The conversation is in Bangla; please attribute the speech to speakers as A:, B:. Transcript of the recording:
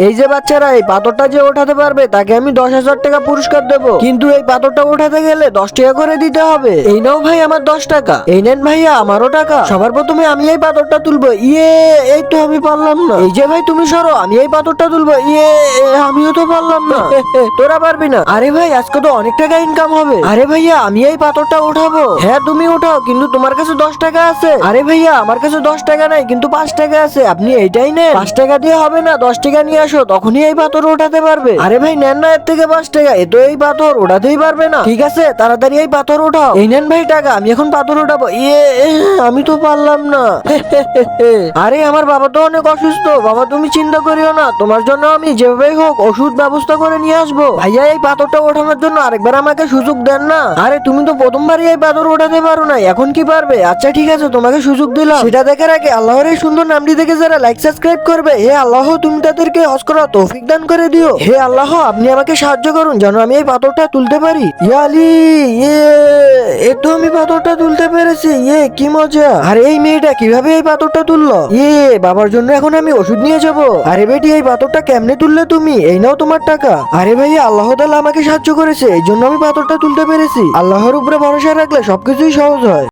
A: এই যে বাচ্চারা, এই পাথরটা যে ওঠাতে পারবে তাকে আমি 10,000 টাকা পুরস্কার দেবো, কিন্তু এই পাথরটা ওঠাতে গেলে 10 টাকা করে দিতে হবে। এই নাও ভাই আমার 10 টাকা, এই নেন ভাইয়া আমারও টাকা। সবার প্রথমে আমি এই পাথরটা তুলবো। এই তো আমি পারলাম না। এই যে ভাই তুমি সরো, আমি এই পাথরটা তুলবো। আমিও তো পারলাম না। তোরা পারবি না? আরে ভাই আজকে তো অনেক টাকা ইনকাম হবে। আরে ভাইয়া আমি এই পাথরটা উঠাবো। হ্যাঁ তুমি উঠাও, কিন্তু তোমার কাছে 10 টাকা আছে। আরে ভাইয়া আমার কাছে 10 টাকা নাই, কিন্তু 5 টাকা আছে, আপনি এইটাই নেন। 5 টাকা দিয়ে হবে না, 10 টাকা নিয়ে আসো, তখনই এই পাথর ওঠাতে পারবে। আরে ভাই নেন না এর থেকে 5 টাকা, এ তো এই পাথর ওঠাতেই পারবে না। ঠিক আছে তাড়াতাড়ি এই পাথর ওঠাও। এই নেন ভাই টাকা, আমি এখন পাথর ওঠাবো। আমি তো পারলাম না। আরে আমার বাবা তো অনেক অসুস্থ। বাবা তুমি চিন্তা করিও না, তোমার জন্য আমি যেভাবে হোক ওষুধ ব্যবস্থা করে নিয়ে আসবো। ভাইয়া এই পাথরটা ওঠানোর জন্য আরেকবার আমাকে সুযোগ দেন না। আরে তুমি তো প্রথমবারই এই পাথর ওঠাতে পারো না, এখন কি পারবে? আচ্ছা ঠিক আছে তোমাকে সুযোগ দিলাম। সেটা দেখার আগে আল্লাহর এই সুন্দর নামটি দেখে যারা লাইক সাবস্ক্রাইব করবে, হে আল্লাহ তুমি তাদেরকে হজ করার তৌফিক দান করে দিও। হে আল্লাহ আপনি আমাকে সাহায্য করুন যেন আমি এই পাথরটা তুলতে পারি। ইয়া আলী, এ তো আমি পাথরটা তুলতে পেরেছি। কি মজা। আর এই মেয়েটা কিভাবে এই পাথরটা তুললো? বাবার জন্য এখন আমি ওষুধ নিয়ে যাব। আরে বেটি এই পাথরটা কেমনে তুললে তুমি? এই নাও তোমার টাকা। আরে ভাইয়া আল্লাহ তাআলা আমাকে সাহায্য করেছে, এই জন্য আমি পাথরটা তুলতে পেরেছি। আল্লাহর উপরে ভরসা রাখলে সবকিছুই সহজ হয়।